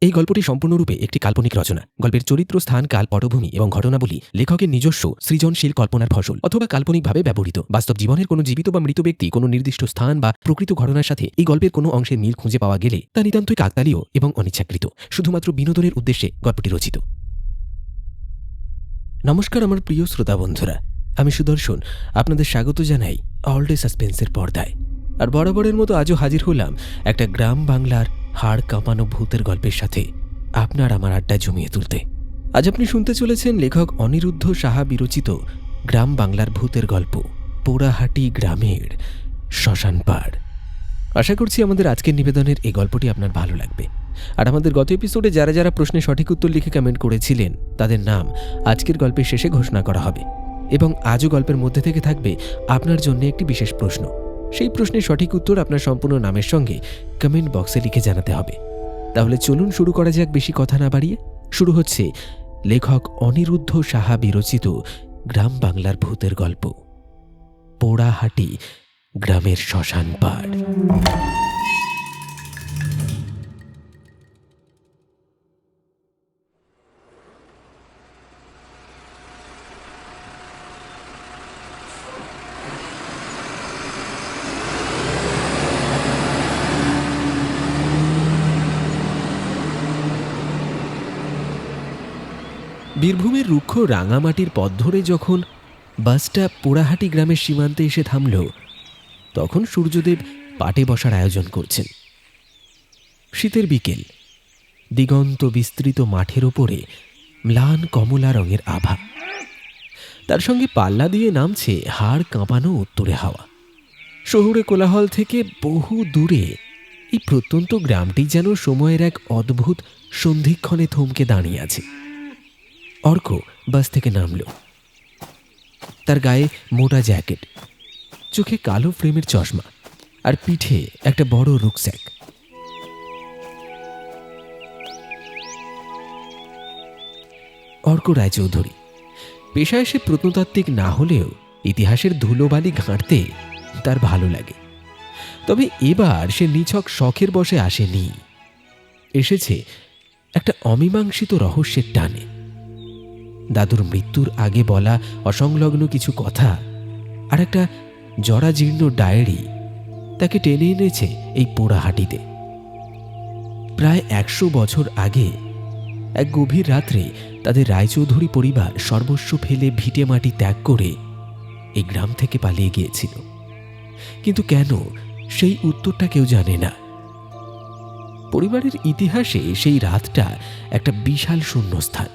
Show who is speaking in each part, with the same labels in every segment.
Speaker 1: এই গল্পটি সম্পূর্ণরূপে একটি কাল্পনিক রচনা। গল্পের চরিত্র, স্থান, কাল, পটভূমি এবং ঘটনাবলী লেখকের নিজস্ব সৃজনশীল কল্পনার ফসল অথবা কাল্পনিকভাবে ব্যবহৃত। বাস্তব জীবনের কোনো জীবিত বা মৃত ব্যক্তি, কোনো নির্দিষ্ট স্থান বা প্রকৃত ঘটনার সাথে এই গল্পের কোনো অংশের মিল খুঁজে পাওয়া গেলে তা নিতান্তই কাকতালীয় এবং অনিচ্ছাকৃত, শুধুমাত্র বিনোদনের উদ্দেশ্যে গল্পটি রচিত। নমস্কার আমার প্রিয় শ্রোতা বন্ধুরা, আমি সুদর্শন আপনাদের স্বাগত জানাই অল ডে সাসপেন্সের পর্দায়। আর বরাবরের মতো আজও হাজির হলাম একটা গ্রাম বাংলার হাড় কাঁপানো ভূতের গল্পের সাথে আপনার আমার আড্ডা জমিয়ে তুলতে। আজ আপনি শুনতে চলেছেন লেখক অনিরুদ্ধ সাহা বিরচিত গ্রাম বাংলার ভূতের গল্প পোড়াহাটি গ্রামের শ্মশান পাড়। আশা করছি আমাদের আজকের নিবেদনের এই গল্পটি আপনার ভালো লাগবে। আর আমাদের গত এপিসোডে যারা যারা প্রশ্নের সঠিক উত্তর লিখে কমেন্ট করেছিলেন তাদের নাম আজকের গল্পের শেষে ঘোষণা করা হবে। এবং আজও গল্পের মধ্যে থেকে থাকবে আপনার জন্য একটি বিশেষ প্রশ্ন। সেই প্রশ্নের সঠিক উত্তর আপনার সম্পূর্ণ নামের সঙ্গে কমেন্ট বক্সে লিখে জানাতে হবে। তাহলে চলুন শুরু করা যাক বেশি কথা না বাড়িয়ে। শুরু হচ্ছে লেখক অনিরুদ্ধ সাহা বিরচিত গ্রাম বাংলার ভূতের গল্প পোড়াহাটি গ্রামের শ্মশান পাড়। বীরভূমের রুক্ষ রাঙামাটির পথ ধরে যখন বাসটা পোড়াহাটি গ্রামের সীমান্তে এসে থামল, তখন সূর্যদেব পাটে বসার আয়োজন করছেন। শীতের বিকেল, দিগন্ত বিস্তৃত মাঠের ওপরে ম্লান কমলা রঙের আভা, তার সঙ্গে পাল্লা দিয়ে নামছে হাড় কাঁপানো উত্তরে হাওয়া। শহুরে কোলাহল থেকে বহু দূরে এই প্রত্যন্ত গ্রামটি যেন সময়ের এক অদ্ভুত সন্ধিক্ষণে থমকে দাঁড়িয়ে আছে। অর্ক বাস থেকে নামল। তার গায়ে মোটা জ্যাকেট, চোখে কালো ফ্রেমের চশমা আর পিঠে একটা বড় রুকস্যাক। অর্ক রায়চৌধুরী পেশায় সে প্রত্নতাত্ত্বিক না হলেও ইতিহাসের ধুলোবালি ঘাঁটতে তার ভালো লাগে। তবে এবার সে নিছক শখের বশে আসেনি, এসেছে একটা অমীমাংসিত রহস্যের টানে। দাদুর মৃত্যুর আগে বলা অসংলগ্ন কিছু কথা আর একটা জরাজীর্ণ ডায়েরি তাকে টেনে এনেছে এই পোড়াহাটিতে। প্রায় 100 বছর আগে এক গভীর রাত্রে তাদের রায়চৌধুরী পরিবার সর্বস্ব ফেলে ভিটে মাটি ত্যাগ করে এই গ্রাম থেকে পালিয়ে গিয়েছিল। কিন্তু কেন, সেই উত্তরটা কেউ জানে না। পরিবারের ইতিহাসে সেই রাতটা একটা বিশাল শূন্যস্থান,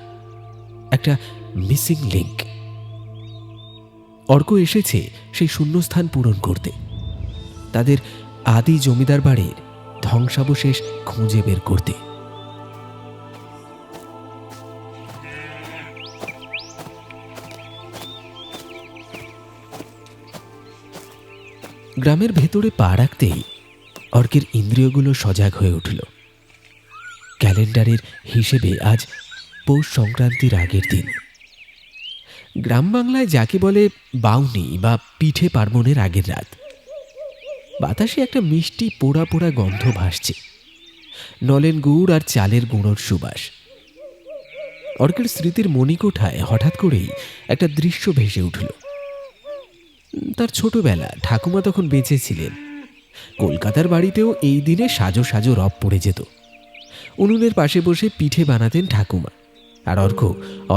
Speaker 1: একটা মিসিং লিঙ্ক। অর্ক এসেছে সেই শূন্যস্থান পূরণ করতে, তাদের আদি জমিদার বাড়ির ধ্বংসাবশেষ খুঁজে বের করতে। গ্রামের ভেতরে পা রাখতেই অর্কের ইন্দ্রিয়গুলো সজাগ হয়ে উঠল। ক্যালেন্ডারের হিসেবে আজ পৌষ সংক্রান্তির আগের দিন। গ্রাম বাংলায় যাকে বলে বাউনি বা পিঠে পার্বণের আগের রাত। বাতাসে একটা মিষ্টি পোড়া পোড়া গন্ধ ভাসছে, নলেন গুড় আর চালের গুঁড়োর সুবাস। অর্কের স্মৃতির মণিকোঠায় হঠাৎ করেই একটা দৃশ্য ভেসে উঠল। তার ছোটবেলা, ঠাকুমা তখন বেঁচে ছিলেন। কলকাতার বাড়িতেও এই দিনে সাজো সাজো রব পড়ে যেত। উনুনের পাশে বসে পিঠে বানাতেন ঠাকুমা, আর অর্ক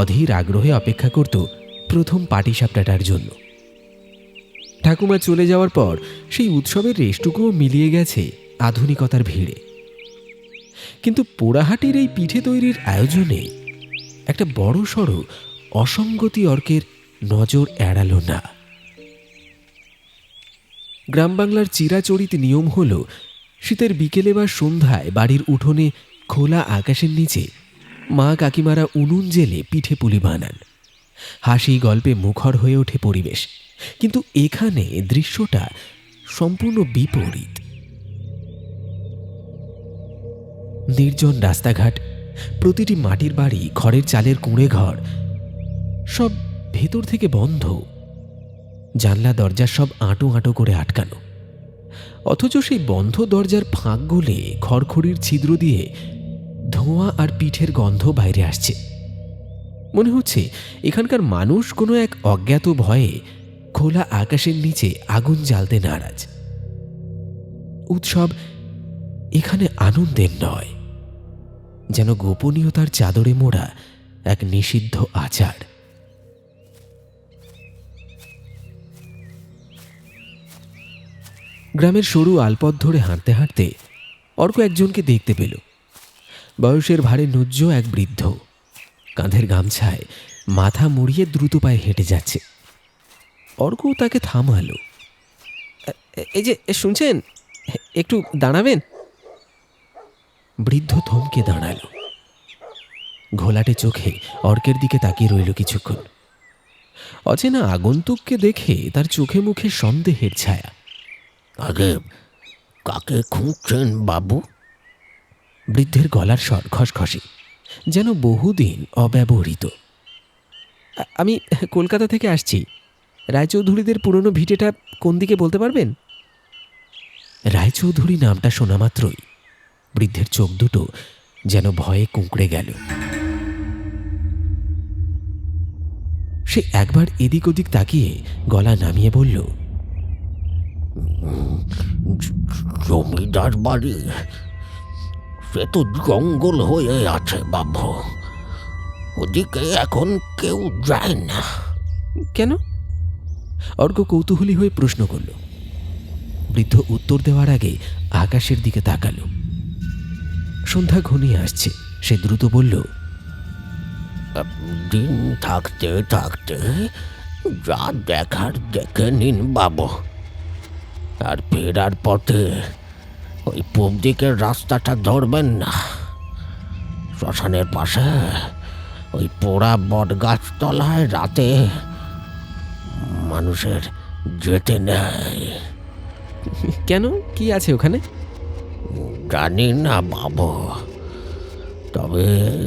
Speaker 1: অধীর আগ্রহে অপেক্ষা করত প্রথম পাটিসাপটাটার জন্য। ঠাকুমা চলে যাওয়ার পর সেই উৎসবের রেশটুকুও মিলিয়ে গেছে আধুনিকতার ভিড়ে। কিন্তু পোড়াহাটির এই পিঠে তৈরির আয়োজনে একটা বড় সড় অসঙ্গতি অর্কের নজর এড়াল না। গ্রাম বাংলার চিরাচরিত নিয়ম হল শীতের বিকেলে বা সন্ধ্যায় বাড়ির উঠোনে খোলা আকাশের নিচে মা কাকিমারা উনুন জেলে পিঠে পুলি বানান। হাসি গল্পে মুখর হয়ে ওঠে পরিবেশ। কিন্তু এখানে দৃশ্যটা সম্পূর্ণ বিপরীত। নির্জন রাস্তাঘাট, প্রতিটি মাটির বাড়ি, খড়ের চালের কুঁড়ে ঘর, সব ভেতর থেকে বন্ধ। জানলা দরজা সব আঁটো আঁটো করে আটকানো। অথচ সেই বন্ধ দরজার ফাঁক গলে খড়খড়ির ছিদ্র দিয়ে ধোঁয়া আর পিঠের গন্ধ বাইরে আসছে। মনে হচ্ছে এখানকার মানুষ কোনো এক অজ্ঞাত ভয়ে খোলা আকাশের নিচে আগুন জ্বালতে নারাজ। উৎসব এখানে আনন্দের নয়, যেন গোপনীয়তার চাদরে মোড়া এক নিষিদ্ধ আচার। গ্রামের সরু আলপথ ধরে হাঁটতে হাঁটতে অর্ক একজনকে দেখতে পেল। বয়সের ভারে নুজ্জ এক বৃদ্ধ, কাঁধের গামছায় মাথা মুড়িয়ে দ্রুত পায়ে হেঁটে যাচ্ছে। অর্ক তাকে থামালো। এই যে শুনছেন, একটু দাঁড়াবেন? বৃদ্ধ থমকে দাঁড়ালো। ঘোলাটে চোখে অর্কের দিকে তাকিয়ে রইল কিছুক্ষণ। অচেনা আগন্তুককে দেখে তার চোখে মুখে সন্দেহের ছায়া।
Speaker 2: আগে কাকে খুঁজছেন বাবু?
Speaker 1: বৃদ্ধের গলার স্বর খসখসে, যেন বহুদিন অব্যবহৃত। আমি কলকাতা থেকে আসছি। রায়চৌধুরীদের পুরনো ভিটেটা কোন দিকে বলতে পারবেন? রায়চৌধুরী নামটা শোনা মাত্রই বৃদ্ধের চোখ দুটো যেন ভয়ে কুঁকড়ে গেল। সে একবার এদিক ওদিক তাকিয়ে গলা নামিয়ে বলল,
Speaker 2: জমিদার বাড়ি সে তো জঙ্গল হয়ে আছে বাবু, ওদিকে এখন কেউ যায় না।
Speaker 1: কেন? অর্ক কৌতূহলী হয়ে প্রশ্ন করল। বৃদ্ধ উত্তর দেওয়ার আগে আকাশের দিকে তাকালো। সন্ধ্যা ঘনিয়ে আসছে। সে দ্রুত বলল,
Speaker 2: দিন থাকতে থাকতে যা দেখার দেখে নিন বাবু, আর ফেরার পথে ওই পূব দিকের রাস্তাটা ধরবেন না। শ্মশানের পাশে ওই পোড়া বট গাছতলায় রাতে মানুষের যেতে নেয়।
Speaker 1: কেন? কি আছে ওখানে?
Speaker 2: জানি না বাবু, তবে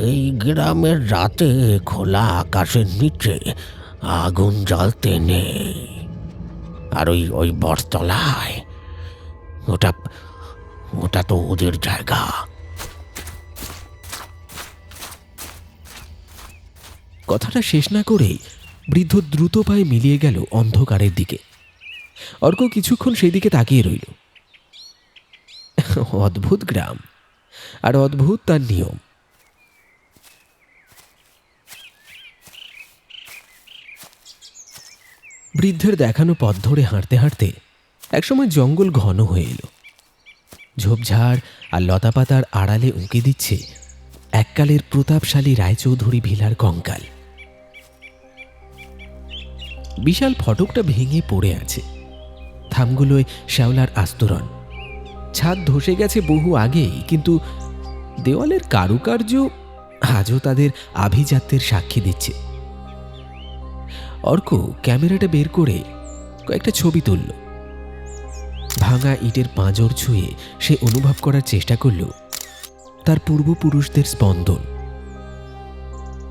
Speaker 2: এই গ্রামের রাতে খোলা আকাশের নিচে আগুন জ্বালতে নেই। আর ওই ওই বটতলায় ওটা ওটা তো ওদের জায়গা।
Speaker 1: কথাটা শেষ না করেই বৃদ্ধ দ্রুত পায়ে মিলিয়ে গেল অন্ধকারের দিকে। অর্ক কিছুক্ষণ সেই দিকে তাকিয়ে রইল। অদ্ভুত গ্রাম, আর অদ্ভুত তার নিয়ম। বৃদ্ধের দেখানো পথ ধরে হাঁটতে হাঁটতে একসময় জঙ্গল ঘন হয়ে এলো। ঝোপঝাড় আর লতাপাতার আড়ালে উঁকে দিচ্ছে এককালের প্রতাপশালী রায়চৌধুরী ভিলার কঙ্কাল। বিশাল ফটকটা ভেঙে পড়ে আছে। থামগুলোয় শ্যাওলার আস্তরণ। ছাদ ধসে গেছে বহু আগেই, কিন্তু দেওয়ালের কারুকার্য আজও তাদের আভিজাত্যের সাক্ষী দিচ্ছে। অর্ক ক্যামেরাটা বের করে কয়েকটা ছবি তুলল। ভাঙা ইটের পাঁজর ছুঁয়ে সে অনুভব করার চেষ্টা করল তার পূর্বপুরুষদের স্পন্দন।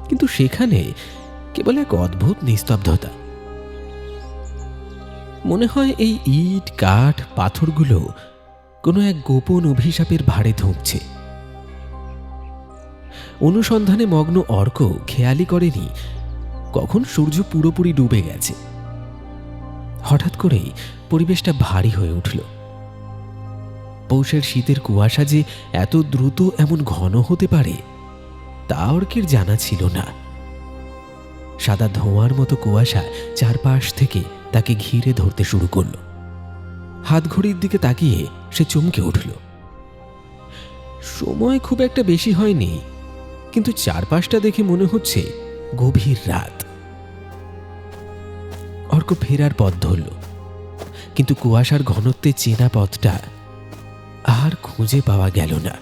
Speaker 1: কিন্তু সেখানে কেবল এক অদ্ভুত নিস্তব্ধতা। মনে হয় এই ইট, কাঠ, পাথরগুলো কোনো এক গোপন অভিশাপের ভারে ধুঁকছে। অনুসন্ধানে মগ্ন অর্ক খেয়ালই করেনি কখন সূর্য পুরোপুরি ডুবে গেছে। হঠাৎ করেই পরিবেশটা ভারী হয়ে উঠল। পৌষের শীতের কুয়াশা যে এত দ্রুত এমন ঘন হতে পারে তা অর্কের জানা ছিল না। সাদা ধোঁয়ার মতো কুয়াশা চারপাশ থেকে তাকে ঘিরে ধরতে শুরু করল। হাতঘড়ির দিকে তাকিয়ে সে চমকে উঠল। সময় খুব একটা বেশি হয়নি, কিন্তু চারপাশটা দেখে মনে হচ্ছে গভীর রাত। অর্ক ফেরার পথ ধরল, কিন্তু কুয়াশার ঘনত্বে চেনা পথটা আর খুঁজে পাওয়া গেল না।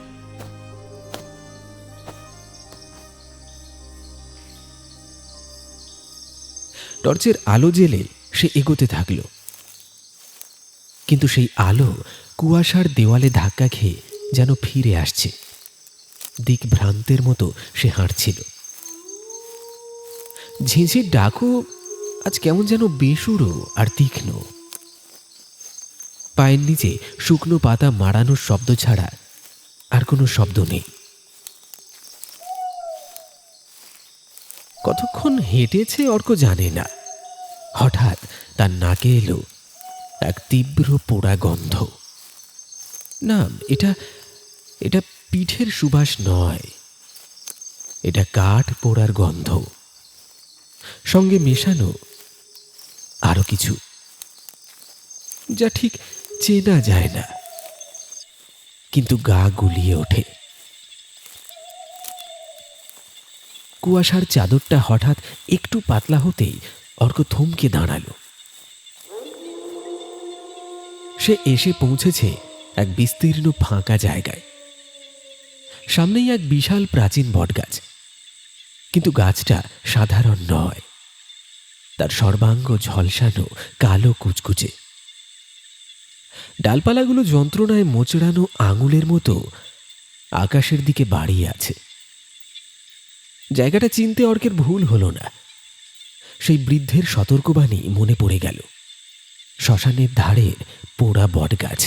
Speaker 1: টর্চের আলো জেলে সে এগোতে থাকল, কিন্তু সেই আলো কুয়াশার দেওয়ালে ধাক্কা খেয়ে যেন ফিরে আসছে। দিকভ্রান্তের মতো সে হাঁটছিল। ঝিঁঝির ডাকও আজ কেমন যেন বেসুরো আর তীক্ষ্ণ। পায়ের নিচে শুকনো পাতা মাড়ানোর শব্দ ছাড়া আর কোনো শব্দ নেই। কতক্ষণ হেঁটেছে অর্ক জানে না। হঠাৎ তার নাকে এলো এক তীব্র পোড়া গন্ধ। না, এটা এটা পিঠের সুবাস নয়, এটা কাঠ পোড়ার গন্ধ। সঙ্গে মেশানো আরো কিছু, যা ঠিক চেনা যায় না, কিন্তু গা গুলিয়ে ওঠে। কুয়াশার চাদরটা হঠাৎ একটু পাতলা হতেই অর্ক থমকে দাঁড়ালো। সে এসে পৌঁছেছে এক বিস্তীর্ণ ফাঁকা জায়গায়। সামনেই এক বিশাল প্রাচীন বটগাছ, কিন্তু গাছটা সাধারণ নয়। তার সর্বাঙ্গ ঝলসানো কালো কুচকুচে, ডালপালাগুলো যন্ত্রণায় মোচড়ানো আঙুলের মতো আকাশের দিকে বাড়িয়ে আছে। জায়গাটা চিনতে অর্কের ভুল হলো না। সেই বৃদ্ধের সতর্কবাণী মনে পড়ে গেল। শ্মশানের ধারের পোড়া বটগাছ।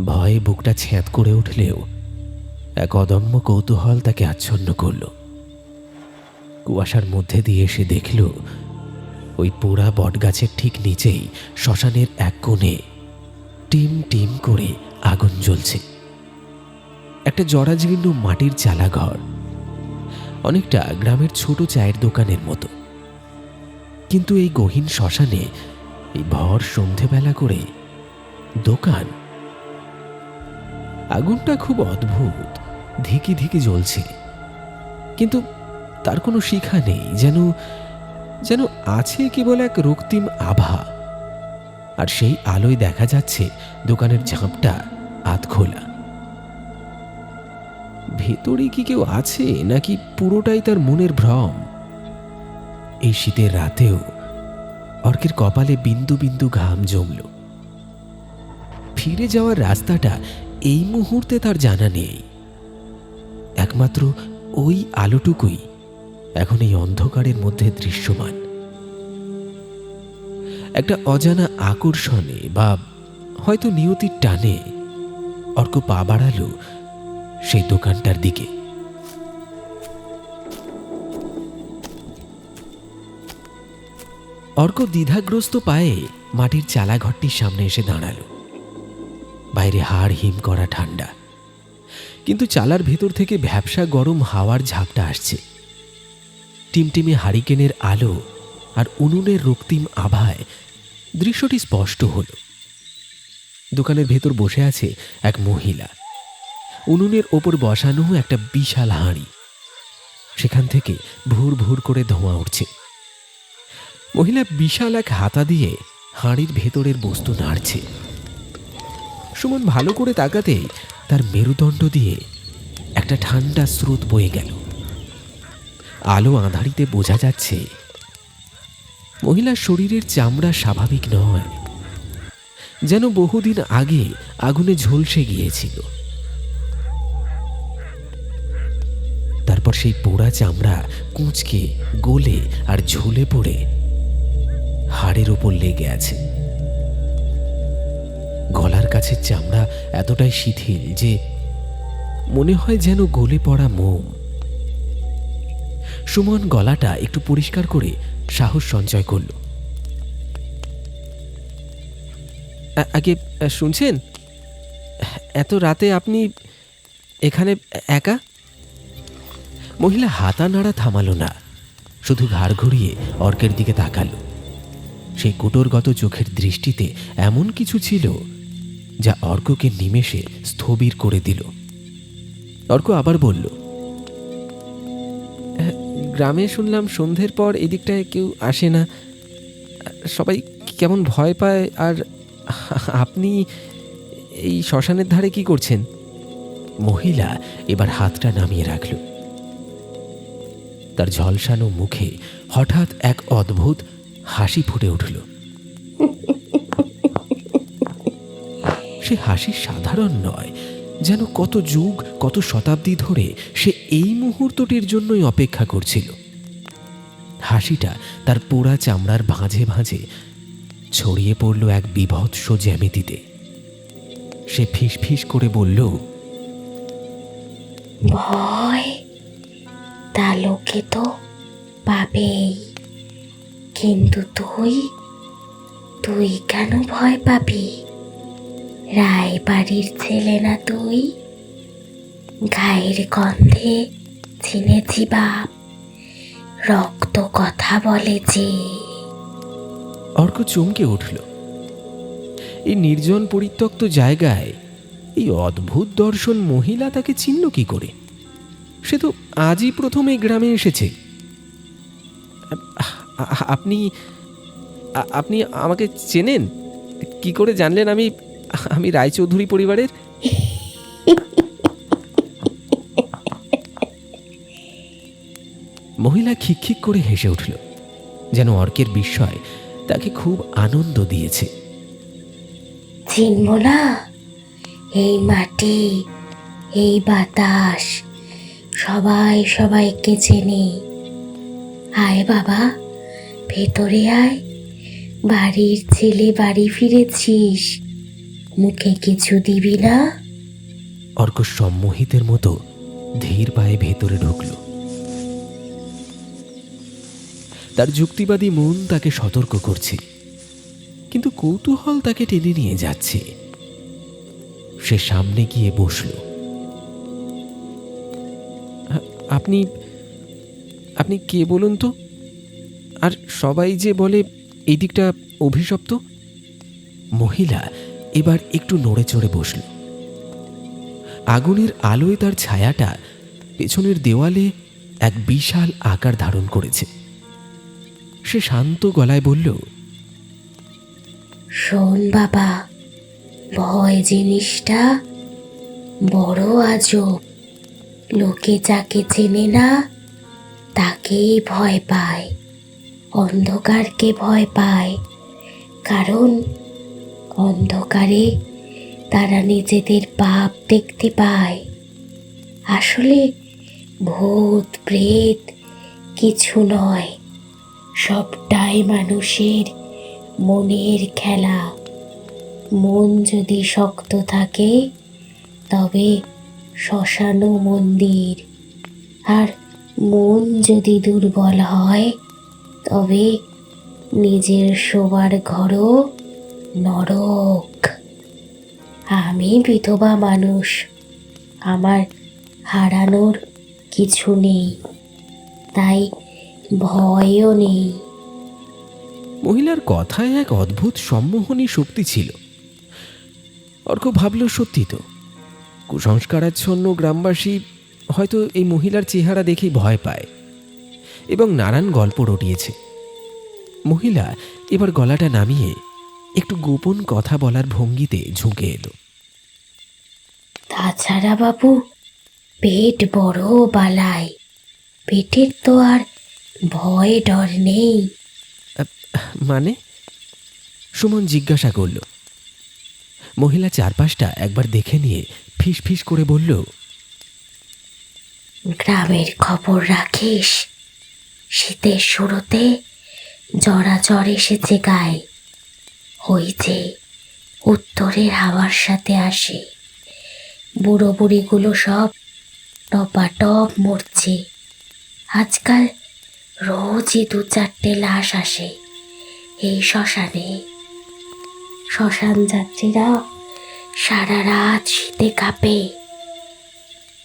Speaker 1: ভয়ে বুকটা ছ্যাঁত করে উঠলেও এক অদম্য কৌতূহল তাকে আচ্ছন্ন করল। কুয়াশার মধ্যে দিয়ে এসে দেখল ওই পোড়া বটগাছের ঠিক নিচেই শ্মশানের এক কোণে টিম টিম করে আগুন জ্বলছে। একটা জরাজীর্ণ মাটির চালা ঘর, অনেকটা গ্রামের ছোট চায়ের দোকানের মতো। কিন্তু এই গহীন শ্মশানে এই ভর সন্ধেবেলা করে দোকান। আগুনটা খুব অদ্ভুত, ধিকি ধিকি জ্বলছে, কিন্তু তার কোনো শিখা নেই। যেন যেন আছে কেবল এক রক্তিম আভা। আর সেই আলোয় দেখা যাচ্ছে দোকানের ঝাঁপটা আধ খোলা। ভেতরে কি কেউ আছে, নাকি পুরোটাই তার মনের ভ্রম? এই শীতের রাতেও অর্কের কপালে বিন্দু বিন্দু ঘাম জমল। ফিরে যাওয়ার রাস্তাটা এই মুহূর্তে তার জানা নেই। একমাত্র ওই আলোটুকুই এখন এই অন্ধকারের মধ্যে দৃশ্যমান। একটা অজানা আকর্ষণে বা হয়তো নিয়তির টানে অর্ক পা বাড়ালো সেই দোকানটার দিকে। অর্ক দ্বিধাগ্রস্ত পায়ে মাটির চালাঘরটির সামনে এসে দাঁড়ালো। বাইরে হাড় হিম করা ঠান্ডা, কিন্তু চালার ভেতর থেকে ভ্যাপসা গরম হাওয়ার ঝাপটা আসছে। টিমটিমে হারিকেনের আলো আর উনুনের রক্তিম আভায় দৃশ্যটি স্পষ্ট হল। দোকানের ভেতর বসে আছে এক মহিলা। উনুনের ওপর বসানো একটা বিশাল হাঁড়ি, সেখান থেকে ভুর ভুর করে ধোঁয়া উঠছে। মহিলা বিশাল এক হাতা দিয়ে হাঁড়ির ভেতরের বস্তু নাড়ছে। সুমন ভালো করে তাকাতেই তার মেরুদণ্ড দিয়ে একটা ঠান্ডা স্রোত বয়ে গেল। আলো আঁধারিতে বোঝা যাচ্ছে মহিলার শরীরের চামড়া স্বাভাবিক নয়, যেন বহুদিন আগে আগুনে ঝলসে গিয়েছিল। তারপর সেই পোড়া চামড়া কুঁচকে গলে আর ঝুলে পড়ে হাড়ের ওপর লেগে আছে। গলার কাছের চামড়া এতটাই শিথিল যে মনে হয় যেন গলে পড়া মোম। সুমন গলাটা একটু পরিষ্কার করে সাহস সঞ্চয় করল। আগে শুনছেন, এত রাতে আপনি এখানে একা? মহিলা হাতা নাড়া থামালো না, শুধু ঘাড় ঘুরিয়ে অর্কের দিকে তাকালো। সেই কুটোরগত চোখের দৃষ্টিতে এমন কিছু ছিল যা অর্ককে নিমেষে স্থবির করে দিল। অর্ক আবার বলল, গ্রামে শুনলাম সন্ধ্যের পর এদিকটায় কেউ আসে না, সবাই কেমন ভয় পায়। আর আপনি এই শ্মশানের ধারে কি করছেন? মহিলা এবার হাতটা নামিয়ে রাখল। তার ঝলসানো মুখে হঠাৎ এক অদ্ভুত হাসি ফুটে উঠল। সে হাসি সাধারণ নয়, যেন কত যুগ কত শতাব্দী ধরে সে এই মুহূর্তটির জন্যই অপেক্ষা করছিল। হাসিটা তার পোড়া চামড়ার ভাঁজে ভাঁজে ছড়িয়ে পড়ল এক বীভৎস জ্যামিতিতে। সে ফিস ফিস করে বলল,
Speaker 3: ভয় তা লোকে তো পাবেই, কিন্তু তুই তুই কেন ভয় পাবি? রায়বাড়ির ছেলে না তুই? গায়ের গন্ধে চিনেছি বাপ, রক্ত কথা বলে যে।
Speaker 1: অর্ক চমকে উঠল। এই নির্জন পরিত্যক্ত জায়গায় এই অদ্ভুত দর্শন মহিলা তাকে চিনল কি করে? সে তো আজই প্রথম এই গ্রামে এসেছে। আপনি আপনি আমাকে চেনেন? কি করে জানলেন আমি আমি রায়চৌধুরী পরিবারের? মহিলা খিকখিক করে হেসে উঠল, যেন অর্কের বিস্ময় তাকে খুব আনন্দ দিয়েছে।
Speaker 3: চিনব না? এই মাটি, এই বাতাস, সবাই সবাইকে চেনে। আয় বাবা, ভেতরে আয়। বাড়ির ছেলে, বাড়ি ফিরেছিস, মুখে কিছু দিবি না?
Speaker 1: অর্ক সম্মোহিতের মতো ধীর পায়ে ভেতরে ঢুকল। তার যুক্তিবাদী মন তাকে সতর্ক করছে, কিন্তু কৌতূহল তাকে টেনে নিয়ে যাচ্ছে। সে সামনে গিয়ে বসল। আপনি আপনি কে বলুন তো? আর সবাই যে বলে এই দিকটা অভিশপ্ত। মহিলা এবার একটু নড়ে চড়ে বসল। আগুনের আলোয় তার ছায়াটা পেছনের দেওয়ালে এক বিশাল আকার ধারণ করেছে। সে শান্ত গলায় বলল,
Speaker 3: শোন বাবা, ভয় জিনিসটা বড় আজব। লোকে যাকে চেনে না তাকেই ভয় পায়, অন্ধকারকে ভয় পায়। কারণ অন্ধকারে তারা নিজেদের পাপ দেখতে পায়। আসলে ভূত প্রেত কিছু নয়, সবটাই মানুষের মনের খেলা। মন যদি শক্ত থাকে তবে শ্মশানও মন্দির, আর মন যদি দুর্বল হয় তবে নিজের শোবার ঘরও নরক। আমি বিধবা মানুষ, আমার হারানোর কিছু নেই, তাই ভয়ও নেই।
Speaker 1: মহিলার কথায় এক অদ্ভুত সম্মোহনী শক্তি ছিল। অর্ক ভাবল, সত্যি তো, কুসংস্কারাচ্ছন্ন গ্রামবাসী হয়তো এই মহিলার চেহারা দেখেই ভয় পায় এবং নানান গল্প রটিয়েছে। মহিলা এবার গলাটা নামিয়ে একটু গোপন কথা বলার ভঙ্গিতে ঝুঁকে এলো।
Speaker 3: তাছাড়া বাবু, পেট বড় বালাই, পেটের তো আর ভয় ডর নেই।
Speaker 1: মানে? সুমন জিজ্ঞাসা করল। মহিলা চারপাশটা একবার দেখে নিয়ে ফিস ফিস করে বলল,
Speaker 3: গ্রামের খবর রাখিস? শীতের শুরুতে জরা জ্বর এসেছে গায়ে, ওই যে উত্তরের হাওয়ার সাথে আসে। বুড়ো বুড়িগুলো সব টপাটপ মরছে। আজকাল রোজই 2-4টে লাশ আসে এই শ্মশানে। শ্মশান যাত্রীরা সারা রাত শীতে কাঁপে,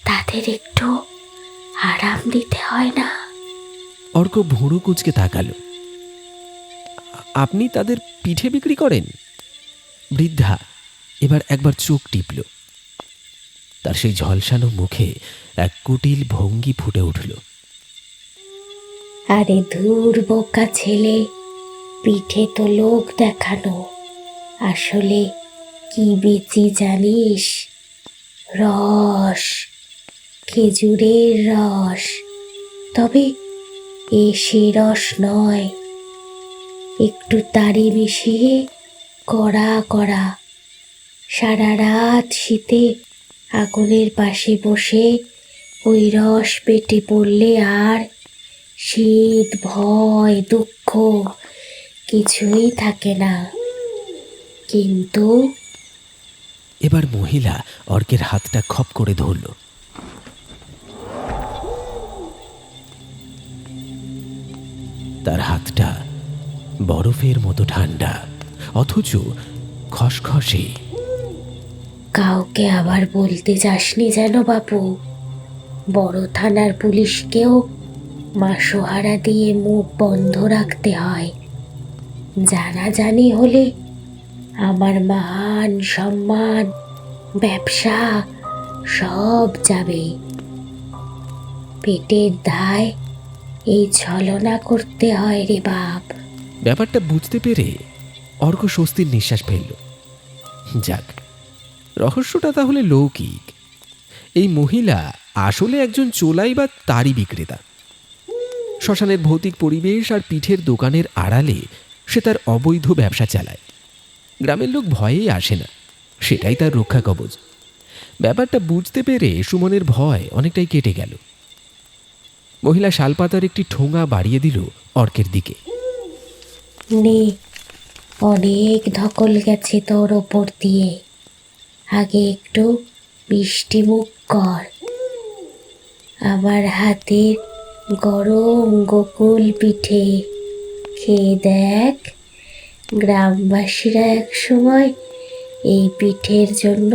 Speaker 3: তাদের একটু আরাম দিতে হয় না?
Speaker 1: অর্ক ভুঁড়ো কুঁচকে তাকালো। আপনি তাদের পিঠে বিক্রি করেন? বৃদ্ধা এবার একবার চোখ টিপল। তার সেই ঝলসানো মুখে এক কুটিল ভঙ্গি ফুটে উঠল।
Speaker 3: আরে ধুর বোকা ছেলে, পিঠে তো লোক দেখানো। আসলে কি বেচি জানিস? রস, খেজুরের রস। তবে এ সে রস নয়, একটু তারি মিশিয়ে কড়া কড়া। সারা রাত শীতে আগুনের পাশে বসে ওই রস পেটে পড়লে আর শীত, ভয়, দুঃখ কিছুই থাকে না। কিন্তু
Speaker 1: এবার মহিলা অর্কের হাতটা খপ করে ধরল। তার হাতটা বরফের মতো ঠান্ডা, অথচ খসখসে।
Speaker 3: কাউকে আবার বলতে যাসনি যেন বাপু। বড় থানার পুলিশকেও মাসোহারা দিয়ে মুখ বন্ধ রাখতে হয়। জানাজানি হলে আমার মান সম্মান ব্যবসা সব যাবে। পেটের দায় এই ছলনা করতে হয় রে বাপ।
Speaker 1: ব্যাপারটা বুঝতে পেরে অর্ক স্বস্তির নিঃশ্বাস ফেলল। যাক, রহস্যটা তাহলে লৌকিক। এই মহিলা আসলে একজন চোলাই বা তারই বিক্রেতা। শ্মশানের ভৌতিক পরিবেশ আর পিঠের দোকানের আড়ালে সে তার অবৈধ ব্যবসা চালায়। গ্রামের লোক ভয়েই আসে না, সেটাই তার রক্ষা কবচ। ব্যাপারটা বুঝতে পেরে সুমনের ভয় অনেকটাই কেটে গেল। মহিলা শালপাতার একটি ঠোঙা বাড়িয়ে দিল অর্কের দিকে।
Speaker 3: নে, অনেক ধকল গেছে তোর ওপর দিয়ে, আগে একটু মিষ্টি মুখ কর। আমার হাতের গরম গোকুল পিঠে খেয়ে দেখ। গ্রামবাসীরা এক সময় এই পিঠের জন্য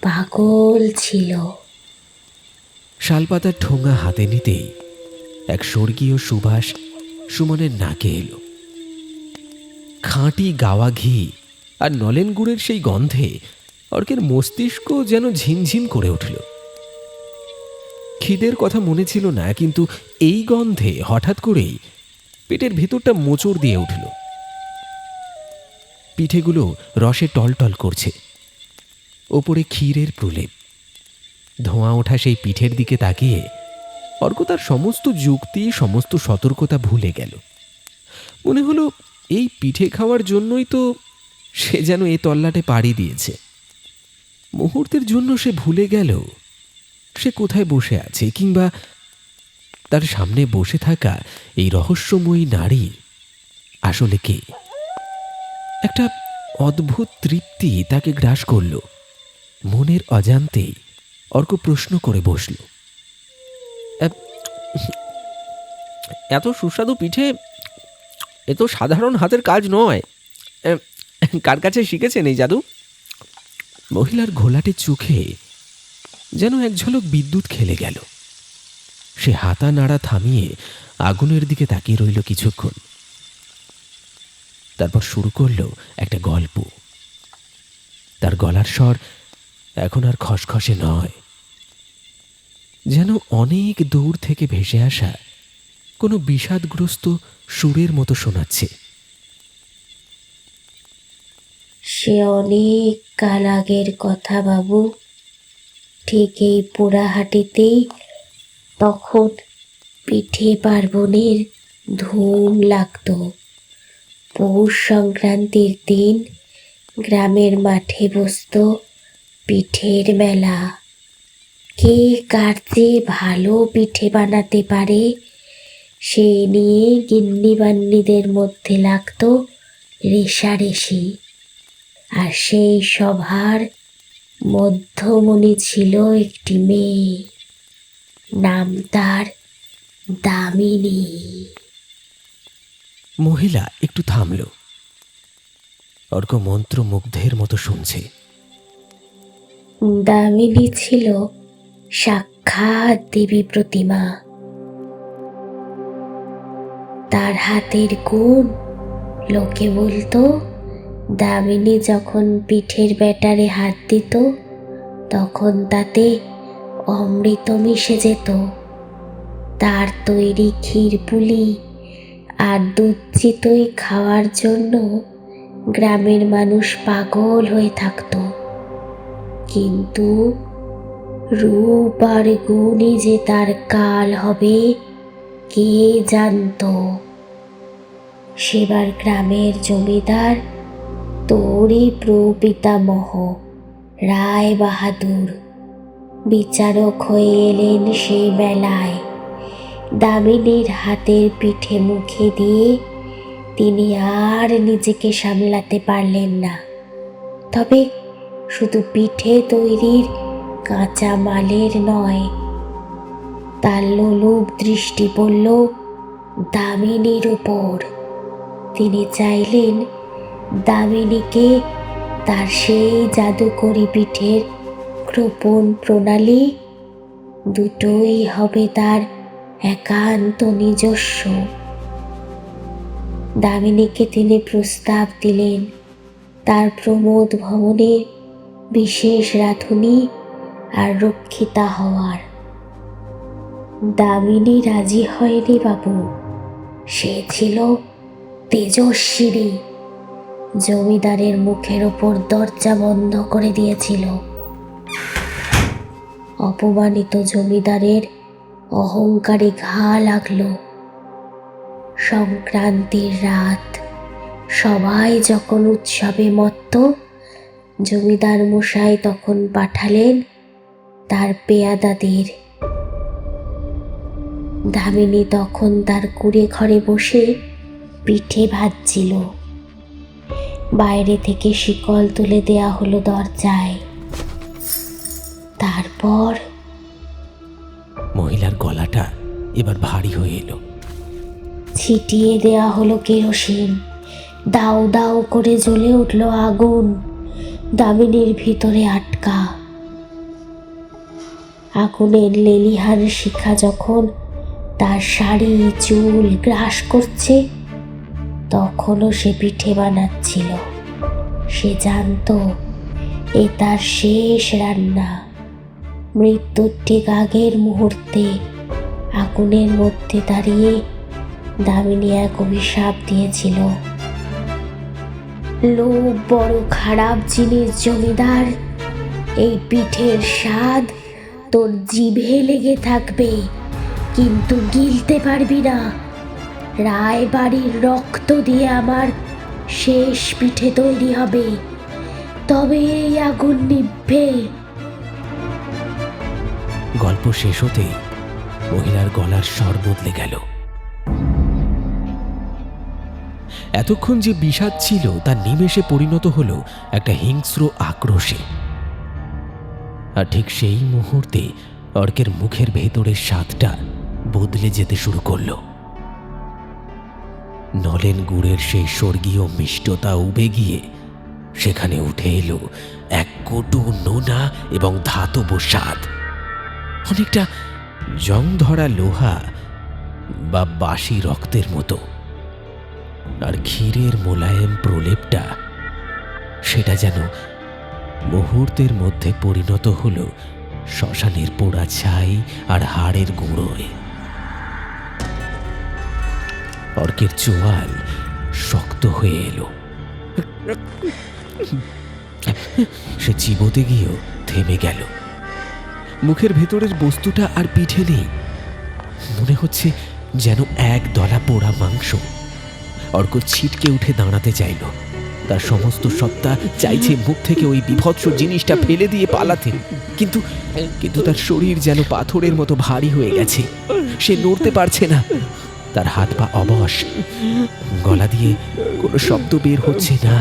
Speaker 3: পাগল ছিল।
Speaker 1: শালপাতার ঠোঙা হাতে নিতেই এক স্বর্গীয় সুবাস সুমনের নাকে এলো। খাঁটি গাওয়া ঘি আর নলেন গুড়ের সেই গন্ধে অর্কের মস্তিষ্ক যেন ঝিমঝিম করে উঠল। খিদের কথা মনে ছিল না, কিন্তু এই গন্ধে হঠাৎ করেই পেটের ভেতরটা মোচড় দিয়ে উঠল। পিঠেগুলো রসে টলটল করছে, ওপরে ক্ষীরের প্রলেপ। ধোঁয়া ওঠা সেই পিঠের দিকে তাকিয়ে অর্ক তার সমস্ত যুক্তি, সমস্ত সতর্কতা ভুলে গেল। মনে হলো এই পিঠে খাওয়ার জন্যই তো সে যেন এ তল্লাটে পাড়ি দিয়েছে। মুহূর্তের জন্য সে ভুলে গেল সে কোথায় বসে আছে, কিংবা তার সামনে বসে থাকা এই রহস্যময়ী নারী আসলে কে। একটা অদ্ভুত তৃপ্তি তাকে গ্রাস করল। মনের অজান্তেই অর্ক প্রশ্ন করে বসল, এত সুস্বাদু পিঠে এ তো সাধারণ হাতের কাজ নয়। কার কাছে শিখেছেন এই জাদু? মহিলার ঘোলাটে চোখে যেন এক ঝলক বিদ্যুৎ খেলে গেল। সে হাতা নাড়া থামিয়ে আগুনের দিকে তাকিয়ে রইল কিছুক্ষণ। তারপর শুরু করল একটা গল্প। তার গলার স্বর এখন আর খসখসে নয়, যেন অনেক দূর থেকে ভেসে আসা কোনো বিষাদগ্রস্ত সুরের মতো শোনাচ্ছে।
Speaker 3: সে অনেক কাল আগের কথা বাবু। ঠিক এই পোড়াহাটিতেই তখন পিঠে পার্বণের ধুম লাগতো। পৌষ সংক্রান্তির দিন গ্রামের মাঠে বসত পিঠের মেলা। কে কার চেয়ে ভালো পিঠে বানাতে পারে সে নিয়ে গিন্নিবান্নিদের মধ্যে লাগতো রেষারেষি। আর সেই সভার মধ্যমণি ছিল একটি মেয়ে, নাম তার দামিনী।
Speaker 1: মহিলা একটু থামল। অর্ক মন্ত্রমুগ্ধের মতো শুনছে।
Speaker 3: দামিনী ছিল সাক্ষাৎ দেবী প্রতিমা। তার হাতের গুণ লোকে বলতো, দামিনী যখন পিঠের ব্যাটারে হাত দিত তখন তাতে অমৃত মিশে যেত। তার তৈরি ক্ষীরপুলি আর দুধ চিতই খাওয়ার জন্য গ্রামের মানুষ পাগল হয়ে থাকত। কিন্তু রূপ আর গুণই যে তার কাল হবে কে জানত। সেবার গ্রামের জমিদার তোরই প্রপিতামহ রায় বাহাদুর বিচারক হয়ে এলেন সেই মেলায়। দামিনীর হাতের পিঠে মুখে দিয়ে তিনি আর নিজেকে সামলাতে পারলেন না। তবে শুধু পিঠে তৈরির কাঁচা মালের নয়, তার লোলুপ দৃষ্টি পড়ল দামিনীর উপর। তিনি চাইলেন দামিনীকে তার সেই জাদুকরি পিঠের কৃপণ প্রণালী দুটোই হবে তার একান্ত নিজস্ব। দামিনীকে তিনি প্রস্তাব দিলেন তার প্রমোদ ভবনের বিশেষ রাঁধুনি আর রক্ষিতা হওয়ার। দামিনী রাজি হয়নি বাবু। সে ছিল তেজস্বিনী, জমিদারের মুখের ওপর দরজা বন্ধ করে দিয়েছিল। অপমানিত জমিদারের অহংকারে ঘা লাগলো। সংক্রান্তির রাত, সবাই যখন উৎসবে মত্ত, জমিদার মশাই তখন পাঠালেন তার পেয়াদাদের। দামিনী তখন তার কুঁড়ে ঘরে বসে পিঠে ভাজছিল। বাইরে থেকে শিকল তুলে দেয়া হলো দরজায়। তারপর
Speaker 1: মহিলার গলাটা এবার ভারী হয়ে এলো।
Speaker 3: ছিটিয়ে দেয়া হলো কেরোসিন। দাউ দাউ করে জ্বলে উঠল আগুন। দামিনীর ভিতরে আটকা। আগুনের লেলিহান শিখা যখন তার শাড়ি চুল গ্রাস করছে, তখনও সে পিঠে বানাচ্ছিল। সে জানতো এ তার শেষ রান্না। মৃত্যুর ঠিক আগের মুহূর্তে আগুনের মধ্যে দাঁড়িয়ে দামিনী এক অভিশাপ দিয়েছিল। লোভ বড় খারাপ জিনিস জমিদার। এই পিঠের স্বাদ তোর জিভে লেগে থাকবে, কিন্তু গিলতে পারবি না। রায় বাড়ির রক্ত দিয়ে আমার শেষ পিঠে তৈরি হবে, তবে এই আগুন নিভবে।
Speaker 1: গল্প শেষ হতেই মহিলার গলার স্বর বদলে গেল। এতক্ষণ যে বিষাদ ছিল তা নিমেষে পরিণত হলো একটা হিংস্র আক্রোশে। আর ঠিক সেই মুহূর্তে অর্কের মুখের ভেতরের স্বাদটা বদলে যেতে শুরু করলো। নলেন গুড়ের সেই স্বর্গীয় মিষ্টতা উবে গিয়ে সেখানে উঠে এলো এক কটু নোনা এবং ধাতব স্বাদ, অনেকটা জং ধরা লোহা বা বাসি রক্তের মতো। আর ক্ষীরের মোলায়েম প্রলেপটা, সেটা যেন মুহূর্তের মধ্যে পরিণত হলো শ্মশানের পোড়া ছাই আর হাড়ের গুঁড়োয়। অর্কের চোয়াল শক্ত হয়ে এলো। সে চিবোতে গিয়েও থেমে গেল। মুখের ভেতরের বস্তুটা আর পিঠে নেই। মনে হচ্ছে যেন এক দলা পোড়া মাংস। অর্ক ছিটকে উঠে দাঁড়াতে চাইল। তার সমস্ত সত্তা চাইছে মুখ থেকে ওই বিভৎস জিনিসটা ফেলে দিয়ে পালাতে, কিন্তু কিন্তু তার শরীর যেন পাথরের মতো ভারী হয়ে গেছে। সে নড়তে পারছে না। তার হাত পা অবশ। গলা দিয়ে কোনো শব্দ বের হচ্ছে না।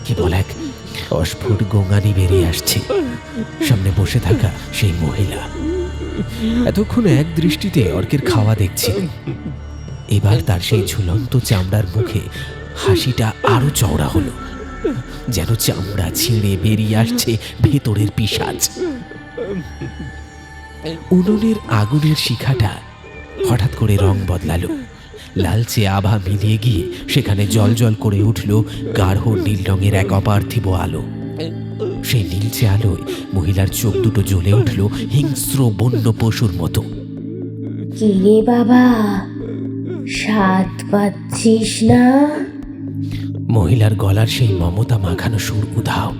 Speaker 1: কেবল এক অস্ফুট গোঙানি বেরিয়ে আসছে। সামনে বসে থাকা সেই মহিলা এতক্ষণ এক দৃষ্টিতে অর্কের খাওয়া দেখছিল। এবার তার সেই ঝুলন্ত চামড়ার মুখে হাসিটা আরো চওড়া হলো, যেন চামড়া ছিঁড়ে বেরিয়ে আসছে ভেতরের পিশাচ। উনুনের আগুনের শিখাটা হঠাৎ করে রং বদলালো। লালচে আভা মিলিয়ে গিয়ে সেখানে জলজল করে উঠল গাঢ় নীল রঙের এক অপার্থিব আলো। সেই নীলচে আলোয় মহিলার চোখ দুটো জ্বলে উঠল হিংস্র বন্য পশুর মতো।
Speaker 3: কি রে বাবা, স্বাদ পাচ্ছিস না?
Speaker 1: মহিলার গলার সেই মমতা মাখানো সুর উধাও।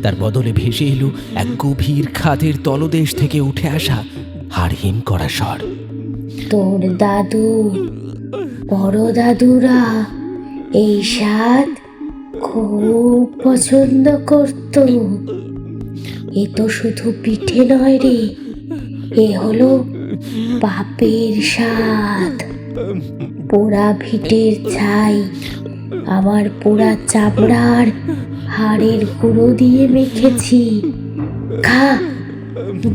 Speaker 1: তার বদলে ভেসে এলো এক গভীর খাদের তলদেশ থেকে উঠে আসা হাড়হিম করা স্বর।
Speaker 3: তোর দাদু, বড় দাদুরা এই স্বাদ খুব পছন্দ করত। এ তো শুধু পিঠে নয় রে, এ হলো পাপের স্বাদ। পোড়া ভিটের ছাই আমার পোড়া চামড়ার হাড়ের গুঁড়ো দিয়ে মেখেছি। খা,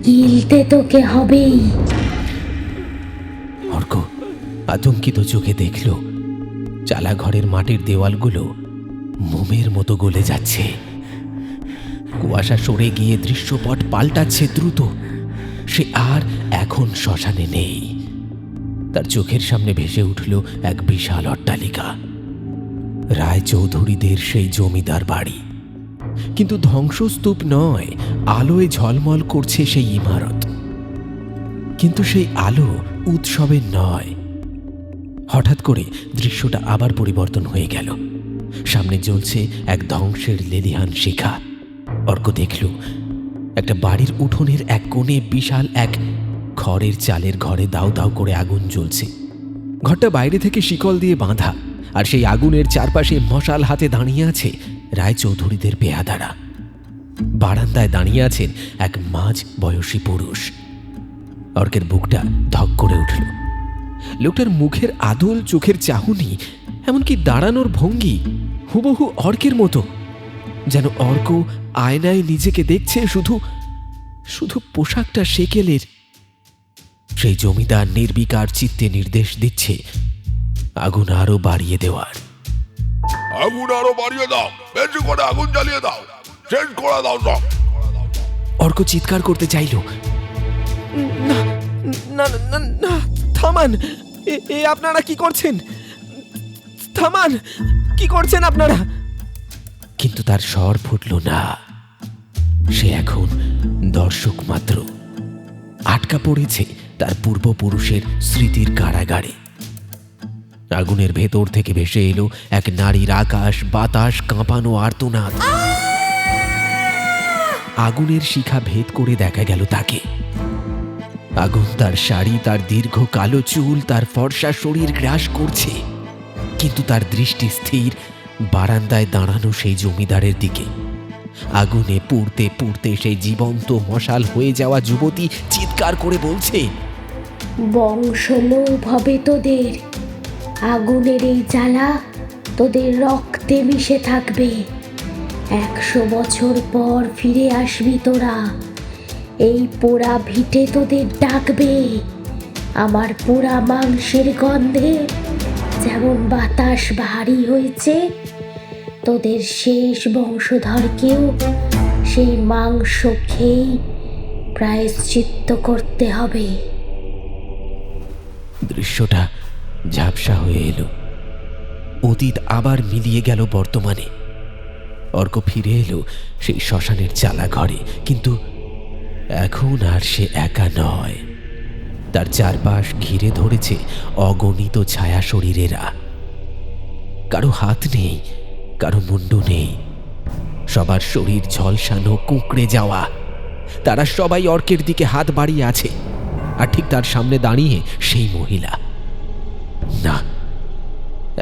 Speaker 3: গিলতে তোকে হবেই।
Speaker 1: অর্ক আতঙ্কিত চোখে দেখল চালাঘরের মাটির দেওয়ালগুলো মোমের মতো গলে যাচ্ছে। কুয়াশা সরে গিয়ে দৃশ্যপট পাল্টাচ্ছে দ্রুত। সে আর এখন শ্মশানে নেই। তার চোখের সামনে ভেসে উঠল এক বিশাল অট্টালিকা, রায়চৌধুরীদের সেই জমিদার বাড়ি। কিন্তু ধ্বংসস্তূপ নয়, আলোয় ঝলমল করছে সেই ইমারত। কিন্তু সেই আলো উৎসবের নয়। হঠাৎ করে দৃশ্যটা আবার পরিবর্তন হয়ে গেল। সামনে জ্বলছে এক ধ্বংসের লেলিহান শিখা। অর্ক দেখল একটা বাড়ির উঠোনের এক কোণে বিশাল এক খড়ের চালের ঘরে দাউ দাউ করে আগুন জ্বলছে। ঘরটা বাইরে থেকে শিকল দিয়ে বাঁধা, আর সেই আগুনের চারপাশে মশাল হাতে দাঁড়িয়ে আছে রায়চৌধুরীদের পেয়াদারা। বারান্দায় দাঁড়িয়ে আছেন এক মাঝ বয়সী পুরুষ। অর্কের বুকটা ধক করে উঠল। লোকটার মুখের আদল, চোখের চাহনি, এমনকি দাঁড়ানোর ভঙ্গি হুবহু অর্কের মতো। যেন অর্ক আয়নায় নিজেকে দেখছে, শুধু পোশাকটা সেকেলের। সেই জমিদার নির্বিকার চিত্তে নির্দেশ দিচ্ছে আগুন আরো বাড়িয়ে দেওয়ার।
Speaker 4: আগুন আরো বাড়িয়ে দাও, বেশি করে আগুন জ্বালিয়ে দাও, শেষ করে দাও সব।
Speaker 1: অর্ক চিৎকার করতে চাইল, না না না না, থামান, এ আপনারা কি করছেন? থামান, কি করছেন আপনারা? কিন্তু তার স্বর ফুটল না। সে এখন দর্শক মাত্র, আটকা পড়েছে তার পূর্বপুরুষের স্মৃতির কারাগারে। আগুনের ভেতর থেকে ভেসে এলো এক নারীর আকাশ বাতাস কাঁপানো আর্তনাদ। আগুনের শিখা ভেদ করে দেখা গেল তাকে। আগুন তার শাড়ি, তার দীর্ঘ কালো চুল, তার ফর্সা শরীর গ্রাস করছে। কিন্তু তার দৃষ্টি স্থির বারান্দায় দাঁড়ানো সেই জমিদারের দিকে। আগুনে পুড়তে পুড়তে সেই জীবন্ত মশাল হয়ে যাওয়া যুবতী চিৎকার করে বলছে,
Speaker 3: বংশলোভ হবে তোদের। আগুনের এই জ্বালা তোদের রক্তে মিশে থাকবে। 100 বছর পর ফিরে আসবি তোরা। এই পোড়া ভিটে তোদের ডাকবে। আমার পোড়া মাংসের গন্ধে যেমন বাতাস ভারী হয়েছে, তোদের শেষ বংশধরকেও সেই মাংস খেয়েই প্রায়শ্চিত্ত করতে হবে।
Speaker 1: দৃশ্যটা ঝাপসা হয়ে এলো। অতীত আবার মিলিয়ে গেল বর্তমানে। অর্ক ফিরে এলো সেই শ্মশানের চালা ঘরে। কিন্তু এখন আর সে একা নয়। তার চারপাশ ঘিরে ধরেছে অগণিত ছায়া শরীরেরা। কারো হাত নেই, কারো মুন্ডু নেই, সবার শরীর ঝলসানো, কুঁকড়ে যাওয়া। তারা সবাই অর্কের দিকে হাত বাড়িয়ে আছে। আর ঠিক তার সামনে দাঁড়িয়ে সেই মহিলা। না,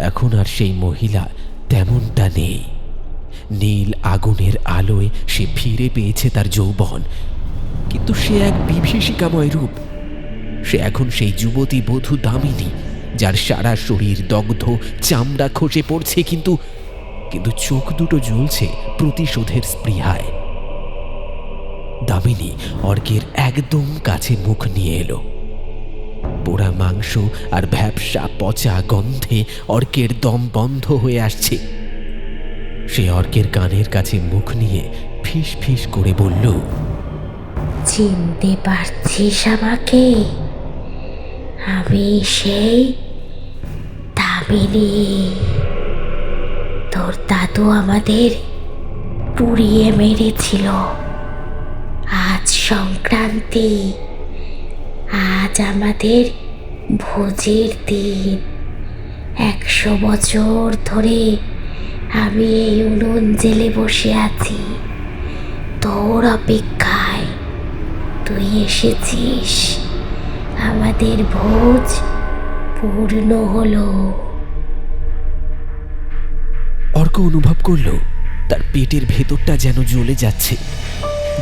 Speaker 1: এখন আর সেই মহিলা তেমনটা নেই। নীল আগুনের আলোয় সে ফিরে পেয়েছে তার যৌবন। কিন্তু সে এক বিভীষিকাময় রূপ। সে এখন সেই যুবতী বধূ দামিনী, যার সারা শরীর দগ্ধ, চামড়া খসে পড়ছে, কিন্তু চোখ দুটো জ্বলছে প্রতিশোধের স্পৃহায়। দামিনী অর্কের একদম কাছে মুখ নিয়ে এলো। পোড়া মাংস আর ভ্যাপসা পচা গন্ধে অর্কের দম বন্ধ হয়ে আসছে। সে অর্কের কানের কাছে মুখ নিয়ে ফিস ফিস করে বলল,
Speaker 3: চিনতে পারছিস আমাকে? আমি সেই দামিনী। তোর দাদু আমাদের পুড়িয়ে মেরেছিল। আজ সংক্রান্তি, আজ আমাদের ভোজের দিন। 100 বছর ধরে আমি এই উনুন জেলে বসে আছি তোর অপেক্ষায়। তুই এসেছিস, আমাদের ভোজ পূর্ণ হলো।
Speaker 1: অর্ক অনুভব করল তার পেটের ভেতরটা যেন জ্বলে যাচ্ছে।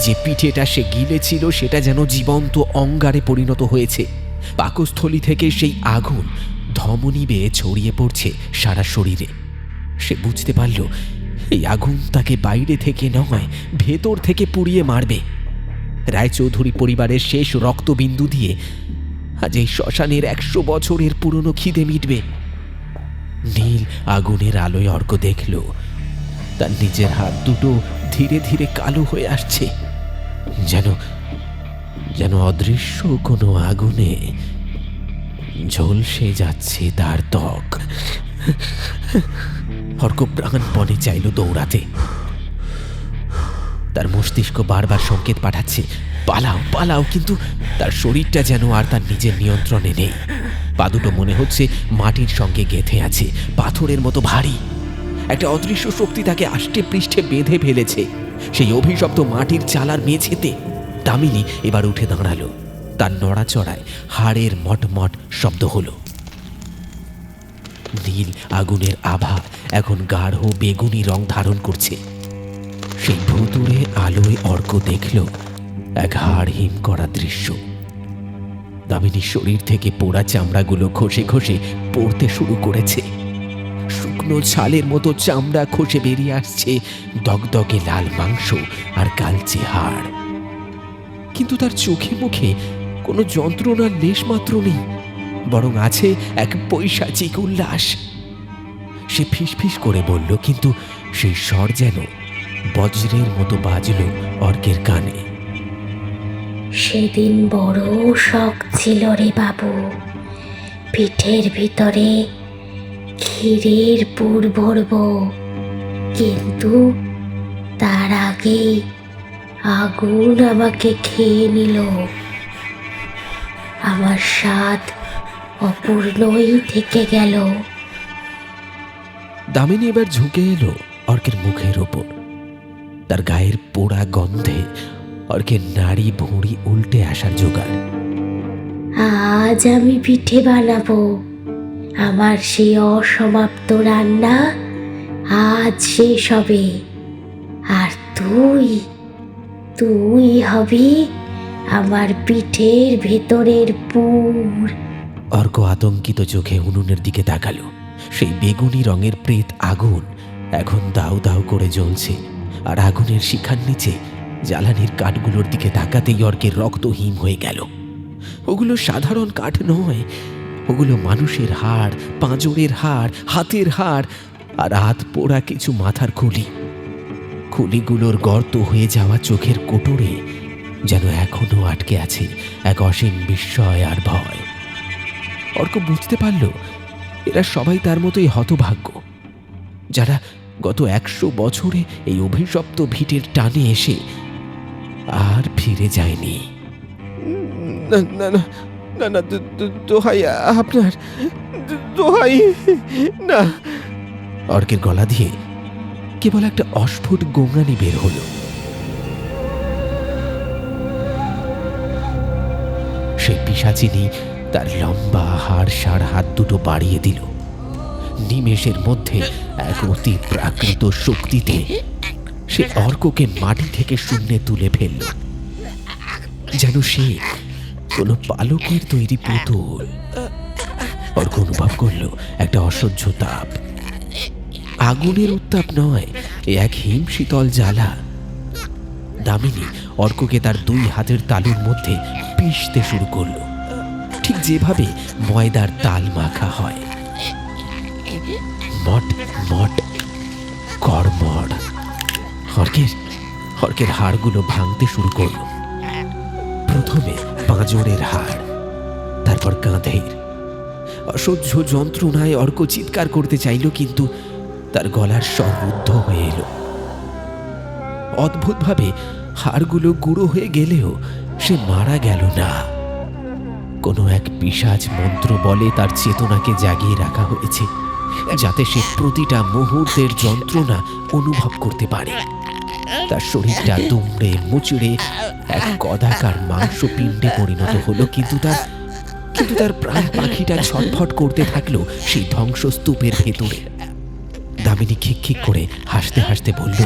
Speaker 1: যে পিঠেটা সে গিলেছিল সেটা যেন জীবন্ত অঙ্গারে পরিণত হয়েছে। পাকস্থলী থেকে সেই আগুন ধমনী বেয়ে ছড়িয়ে পড়ছে সারা শরীরে। সে বুঝতে পারল এই আগুন তাকে বাইরে থেকে নয়, ভেতর থেকে পুড়িয়ে মারবে। রায়চৌধুরী পরিবারের শেষ রক্তবিন্দু দিয়ে আজ এই শ্মশানের 100 বছরের পুরনো খিদে মিটবে। নীল আগুনের আলোয় অর্ক দেখল তার নিজের হাত দুটো ধীরে ধীরে কালো হয়ে আসছে, যেন যেন অদৃশ্য কোনো আগুনে ঝলসে যাচ্ছে তার ত্বক। অর্ক প্রাণপণে চাইল দৌড়াতে। তার মস্তিষ্ক বারবার সংকেত পাঠাচ্ছে, পালাও পালাও, কিন্তু তার শরীরটা যেন আর তার নিজের নিয়ন্ত্রণে নেই। পা দুটো মনে হচ্ছে মাটির সঙ্গে গেঁথে আছে, পাথরের মতো ভারী। একটা অদৃশ্য শক্তি তাকে আষ্টে পৃষ্ঠে বেঁধে ফেলেছে, সেই অভিশপ্ত মাটির চালার মেঝেতে। দামিনী এবার উঠে দাঁড়ালো। তার নড়াচড়ায় হাড়ের মটমট শব্দ হলো। নীল আগুনের আভা এখন গাঢ় বেগুনি রং ধারণ করছে। সেই ভুতুড়ে আলোয় অর্ক দেখল এক হাড় হিম করা দৃশ্য। দামিনীর শরীর থেকে পোড়া চামড়াগুলো খসে খসে পড়তে শুরু করেছে। শুকনো ছালের মতো চামড়া খসে বেরিয়ে আসছে, দগদগে লাল মাংস আর কালচে হাড়। কিন্তু তার চোখে মুখে কোনো যন্ত্রণার লেশ মাত্র নেই, বরং আছে এক পৈশাচিক উল্লাস। সে ফিসফিস করে বলল, কিন্তু সেই স্বর যেন বজ্রের মতো বাজল অর্কের কানে।
Speaker 3: সেদিন বড় শখ ছিল রে বাবু, পিঠের ভিতরে ক্ষীরের পুর ভরব, কিন্তু তার আগেই আগুন আমাকে খেয়ে নিল। আমার স্বাদ অপূর্ণই থেকে গেল।
Speaker 1: দামিনী এবার ঝুঁকে এলো অর্কের মুখের ওপর। তার গায়ের পোড়া গন্ধে অর্কের নাড়ি ভুঁড়ি উল্টে আসার জোগাড়।
Speaker 3: আজ আমি পিঠে বানাবো, আমার সেই অসমাপ্ত রান্না আজ শেষ হবে। আর তুই তুই হবি আমার পিঠের ভেতরের পুর।
Speaker 1: অর্ক আতঙ্কিত চোখে উনুনের দিকে তাকালো। সেই বেগুনি রঙের প্রেত আগুন এখন দাউ দাউ করে জ্বলছে, আর আগুনের শিখার নিচে জ্বালানির কাঠগুলোর দিকে তাকাতেই অর্কের রক্ত হিম হয়ে গেল। ওগুলো সাধারণ কাঠ নয়, ওগুলো মানুষের হাড়, পাঁজরের হাড়, হাতের হাড়, আর হাত পোড়া কিছু মাথার খুলি। খুলিগুলোর গর্ত হয়ে যাওয়া চোখের কোটরে যেন এখনো আটকে আছে এক অসীম বিস্ময় আর ভয়। অর্ক বুঝতে পারল এরা সবাই তার মতোই হতভাগ্য, যারা গত 100 বছরে এই অভিশপ্ত ভিটের টানে এসে আর ফিরে যায়নি। না না না না না, দোহাই আপনার, দোহাই না। অর্কের গলা দিয়ে কেবল একটা অস্ফুট গোঙানি বের হলো। সেই পিশাচিনী তার লম্বা হাড় হাত দুটো বাড়িয়ে দিল। নিমেষের মধ্যে এক অতি প্রাকৃত শক্তিতে সে অর্ককে মাটি থেকে শূন্যে তুলে ফেলল, যেন সে কোনো পালকের তৈরি পুতুল। অর্ক অনুভব করল একটা অসহ্য তাপ। আগুনের উত্তাপ নয়, এ এক হিম শীতল জ্বালা। দামিনী অর্ককে তার 2 হাতের তালুর মধ্যে পিষতে শুরু করল, ঠিক যেভাবে ময়দার তাল মাখা হয়। মট মট কড়মড়। অর্কের হাড়গুলো ভাঙতে শুরু করল। প্রথমে পাঁজরের হাড়, তারপর কাঁধের। অসহ্য যন্ত্রণায় অর্ক চিৎকার করতে চাইল, কিন্তু তার গলার স্বর রুদ্ধ হয়ে এলো। অদ্ভুতভাবে হাড়গুলো গুঁড়ো হয়ে গেলেও সে মারা গেল না। কোনো এক পিশাচ মন্ত্র বলে তার চেতনাকে জাগিয়ে রাখা হয়েছে, যাতে সে প্রতিটা মুহূর্তের যন্ত্রণা অনুভব করতে পারে। তার শরীরটা দুমড়ে মুচড়ে এক কদাকার মাংসপিণ্ডে পরিণত হলো, কিন্তু তার প্রাণ পাখিটা ছটফট করতে থাকলো সেই ধ্বংসস্তূপের ভেতরে। দামিনী খিকখিক করে হাসতে হাসতে বলল,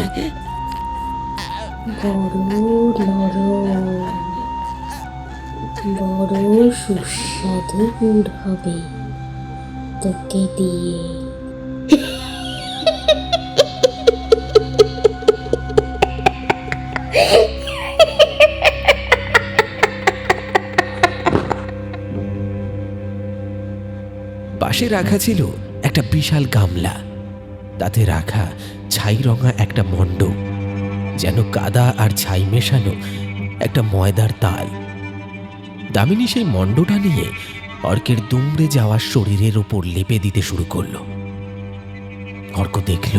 Speaker 3: বড় সুস্বাদু গুড় হবে তোকে দিয়ে।
Speaker 1: পাশে রাখা ছিল একটা বিশাল গামলা, তাতে রাখা ছাই রঙা একটা মণ্ড, যেন কাদা আর ছাই মেশানো একটা ময়দার তাল। দামিনী সেই মণ্ডটা নিয়ে অর্কের দুমড়ে যাওয়া শরীরের ওপর লেপে দিতে শুরু করলো। অর্ক দেখল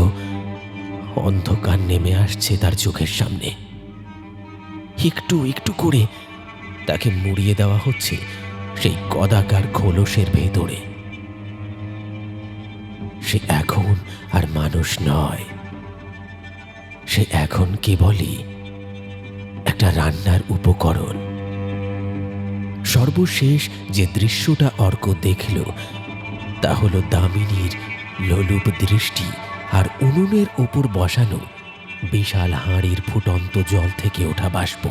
Speaker 1: অন্ধকার নেমে আসছে তার চোখের সামনে। একটু একটু করে তাকে মুড়িয়ে দেওয়া হচ্ছে সেই কদাকার খোলসের ভেতরে। সে এখন আর মানুষ নয়, সে এখন কেবলই একটা রান্নার উপকরণ। সর্বশেষ যে দৃশ্যটা অর্ক দেখল তা হলো দামিনীর লোলুপ দৃষ্টি আর উনুনের ওপর বসানো বিশাল হাঁড়ির ফুটন্ত জল থেকে ওঠা বাষ্প।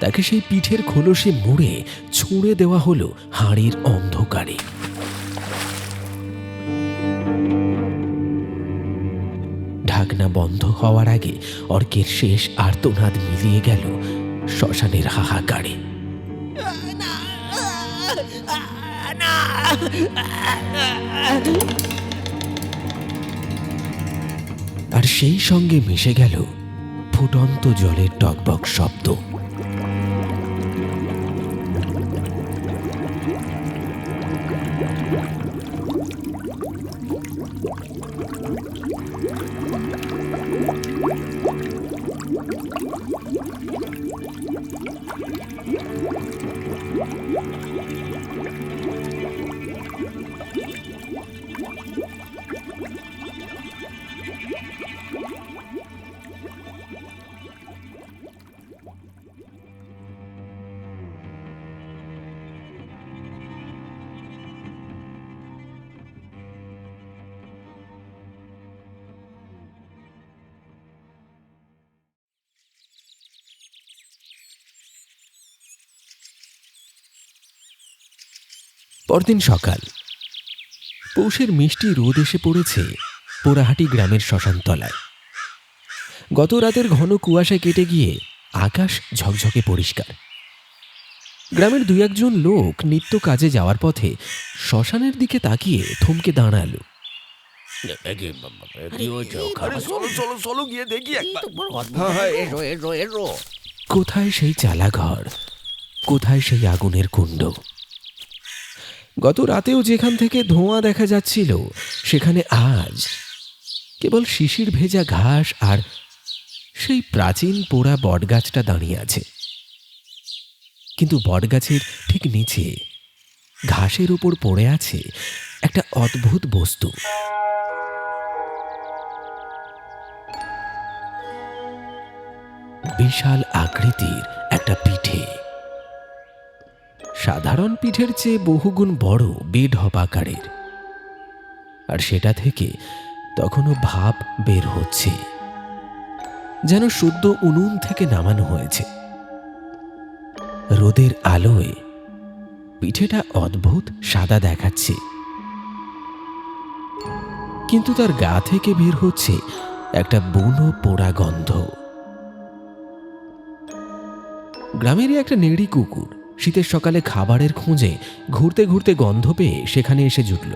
Speaker 1: তাকে সেই পিঠের খোলসে মুড়ে ছুঁড়ে দেওয়া হলো হাঁড়ির অন্ধকারে। ঢাকনা বন্ধ হওয়ার আগে অর্কের শেষ আর্তনাদ মিলিয়ে গেল শ্মশানের হাহাকারে। আর সেই সঙ্গে মিশে গেল ফুটন্ত জলের টকবক শব্দ। পরদিন সকাল। পৌষের মিষ্টি রোদ এসে পড়েছে পোড়াহাটি গ্রামের শ্মশানতলায়। গত রাতের ঘন কুয়াশায় কেটে গিয়ে আকাশ ঝকঝকে পরিষ্কার। গ্রামের দুই একজন লোক নিত্য কাজে যাওয়ার পথে শ্মশানের দিকে তাকিয়ে থমকে দাঁড়ালো। কোথায় সেই চালাঘর, কোথায় সেই আগুনের কুণ্ড? গত রাতেও যেখান থেকে ধোঁয়া দেখা যাচ্ছিল সেখানে আজ কেবল শিশির ভেজা ঘাস আর সেই প্রাচীন পোড়া বটগাছটা দাঁড়িয়ে আছে। কিন্তু বটগাছের ঠিক নিচে ঘাসের উপর পড়ে আছে একটা অদ্ভুত বস্তু। বিশাল আকৃতির একটা পিঠে, সাধারণ পিঠের চেয়ে বহুগুণ বড়, বেঢপ আকারের। আর সেটা থেকে তখনও ভাপ বের হচ্ছে, যেন সদ্য উনুন থেকে নামানো হয়েছে। রোদের আলোয় পিঠেটা অদ্ভুত সাদা দেখাচ্ছে, কিন্তু তার গা থেকে বের হচ্ছে একটা বুনো পোড়া গন্ধ। গ্রামেরই একটা নেড়ি কুকুর শীতের সকালে খাবারের খোঁজে ঘুরতে ঘুরতে গন্ধ পেয়ে সেখানে এসে জুটল।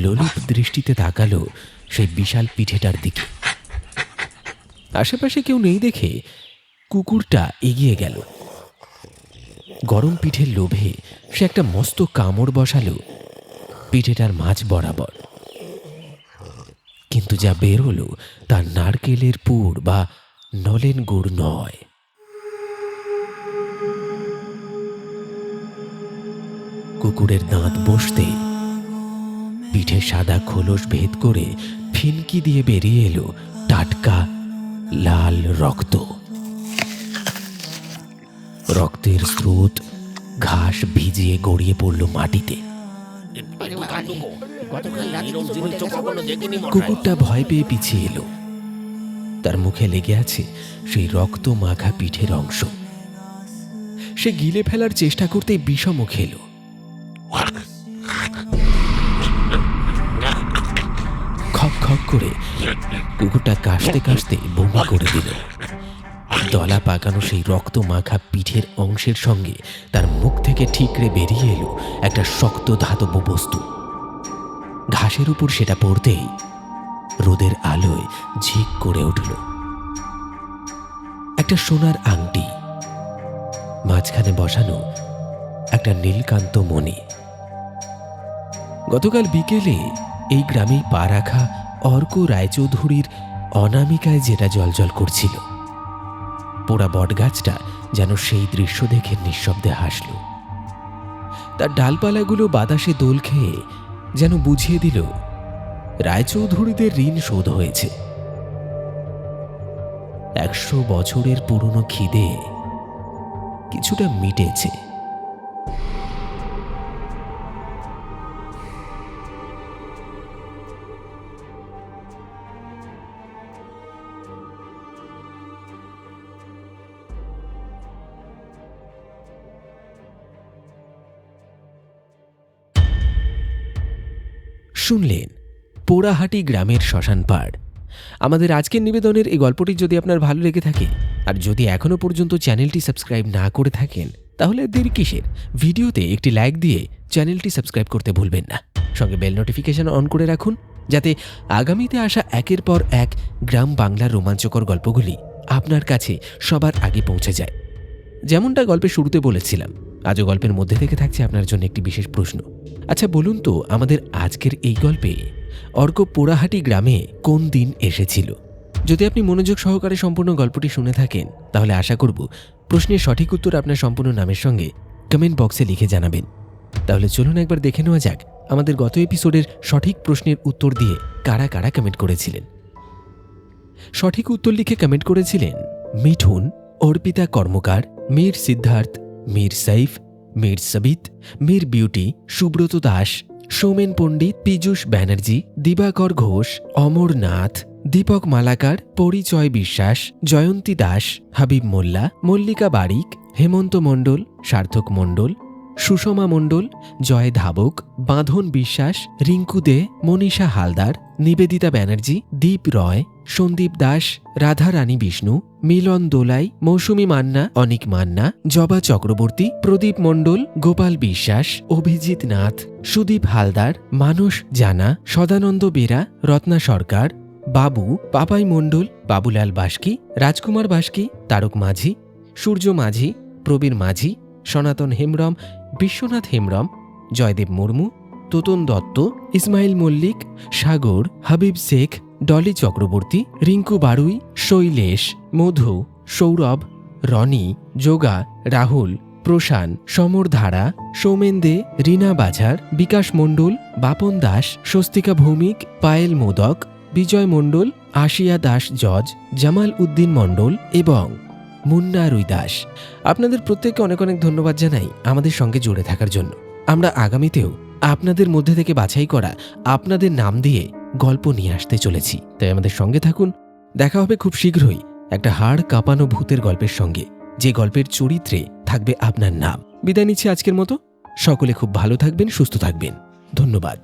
Speaker 1: লোলুপ দৃষ্টিতে তাকালো সেই বিশাল পিঠেটার দিকে। আশেপাশে কেউ নেই দেখে কুকুরটা এগিয়ে গেল। গরম পিঠের লোভে সে একটা মস্ত কামড় বসালো পিঠেটার মাঝ বরাবর। কিন্তু যা বের হলো তা নারকেলের পুর বা নলেন গুড় নয়। কুকুরের দাঁত বসতে পিঠে সাদা খোলস ভেদ করে ফিনকি দিয়ে বেরিয়ে এলো টাটকা লাল রক্ত। রক্তের স্রোত ঘাস ভিজিয়ে গড়িয়ে পড়ল মাটিতে। কুকুরটা ভয় পেয়ে পিছিয়ে এলো। তার মুখে লেগে আছে সেই রক্ত মাখা পিঠের অংশ। সে গিলে ফেলার চেষ্টা করতে বিষম খেল। খক খক করে কুকুরটা কাশতে কাশতে বমি করে দিল। দলা পাকানো সেই রক্ত মাখা পিঠের অংশের সঙ্গে তার মুখ থেকে ঠিকরে বেরিয়ে এলো একটা শক্ত ধাতব বস্তু। ঘাসের উপর সেটা পড়তেই রোদের আলোয় ঝিক করে উঠল। একটা সোনার আংটি, মাঝখানে বসানো একটা নীলকান্ত মণি। গতকাল বিকেলে এই গ্রামেই পা রাখা অর্ক রায়চৌধুরীর অনামিকায় যেটা জ্বলজ্বল করছিল, পোড়া বটগাছটা যেন সেই দৃশ্য দেখে নিঃশব্দে হাসল। তার ডালপালাগুলো বাতাসে দোল খেয়ে যেন বুঝিয়ে দিল রায়চৌধুরীদের ঋণ শোধ হয়েছে। 100 বছরের পুরনো খিদে কিছুটা মিটেছে। শুনলেন পোড়াহাটি গ্রামের শ্মশান পাড়। আমাদের আজকের নিবেদনের এই গল্পটি যদি আপনার ভালো লেগে থাকে, আর যদি এখনও পর্যন্ত চ্যানেলটি সাবস্ক্রাইব না করে থাকেন, তাহলে দেরি কিসের? ভিডিওতে একটি লাইক দিয়ে চ্যানেলটি সাবস্ক্রাইব করতে ভুলবেন না। সঙ্গে বেল নোটিফিকেশন অন করে রাখুন, যাতে আগামীতে আসা একের পর এক গ্রাম বাংলার রোমাঞ্চকর গল্পগুলি আপনার কাছে সবার আগে পৌঁছে যায়। যেমনটা গল্পের শুরুতে বলেছিলাম, আজও গল্পের মধ্যে থেকে থাকছে আপনার জন্য একটি বিশেষ প্রশ্ন। আচ্ছা বলুন তো, আমাদের আজকের এই গল্পে অর্ক পোড়াহাটি গ্রামে কোন দিন এসেছিল? যদি আপনি মনোযোগ সহকারে সম্পূর্ণ গল্পটি শুনে থাকেন, তাহলে আশা করব প্রশ্নের সঠিক উত্তর আপনার সম্পূর্ণ নামের সঙ্গে কমেন্ট বক্সে লিখে জানাবেন। তাহলে চলুন একবার দেখে নেওয়া যাক আমাদের গত এপিসোডের সঠিক প্রশ্নের উত্তর দিয়ে কারা কারা কমেন্ট করেছিলেন। সঠিক উত্তর লিখে কমেন্ট করেছিলেন মিঠুন, অর্পিতা কর্মকার, মীর সিদ্ধার্থ, মীর সাইফ, মীর সবিত, মীর বিউটি, সুব্রত দাস, সৌমেন পণ্ডিত, পীযূষ ব্যানার্জি, দিবাকর ঘোষ, অমরনাথ, দীপক মালাকার, পরিচয় বিশ্বাস, জয়ন্তী দাস, হাবিব মোল্লা, মল্লিকা বারিক, হেমন্ত মণ্ডল, সার্থক মণ্ডল, সুষমা মণ্ডল, জয় ধাবক, বাঁধন বিশ্বাস, রিঙ্কু দে, মনীষা হালদার, নিবেদিতা ব্যানার্জি, দীপ রয়, সন্দীপ দাস, রাধা রানী বিষ্ণু, মিলন দোলাই, মৌসুমী মান্না, অনিক মান্না, জবা চক্রবর্তী, প্রদীপ মণ্ডল, গোপাল বিশ্বাস, অভিজিৎ নাথ, সুদীপ হালদার, মানস জানা, সদানন্দ বেরা, রত্না সরকার, বাবু, পাপাই মণ্ডল, বাবুলাল বাস্কি, রাজকুমার বাস্কি, তারক মাঝি, সূর্য মাঝি, প্রবীর মাঝি, সনাতন হেমব্রম, বিশ্বনাথ হেমব্রম, জয়দেব মুর্মু, তোতন দত্ত, ইসমাইল মল্লিক, সাগর, হাবিব শেখ, ডলি চক্রবর্তী, রিঙ্কু বারুই, শৈলেশ, মধু, সৌরভ, রনি, যোগা, রাহুল, প্রশান, সমর ধারা, সৌমেন দে, রীনা বাঝার, বিকাশ মণ্ডল, বাপন দাস, স্বস্তিকা ভৌমিক, পায়েল মোদক, বিজয় মণ্ডল, আশিয়া দাস জজ, জামাল উদ্দিন মণ্ডল এবং মুন্না রুই দাস। আপনাদের প্রত্যেককে অনেক অনেক ধন্যবাদ জানাই আমাদের সঙ্গে জুড়ে থাকার জন্য। আমরা আগামীতেও আপনাদের মধ্যে থেকে বাছাই করা আপনাদের নাম দিয়ে গল্প নিয়ে আসতে চলেছি, তাই আমাদের সঙ্গে থাকুন। দেখা হবে খুব শীঘ্রই একটা হাড় কাঁপানো ভূতের গল্পের সঙ্গে, যে গল্পের চরিত্রে থাকবে আপনার নাম। বিদায় নিচ্ছি আজকের মতো। সকলে খুব ভালো থাকবেন, সুস্থ থাকবেন। ধন্যবাদ।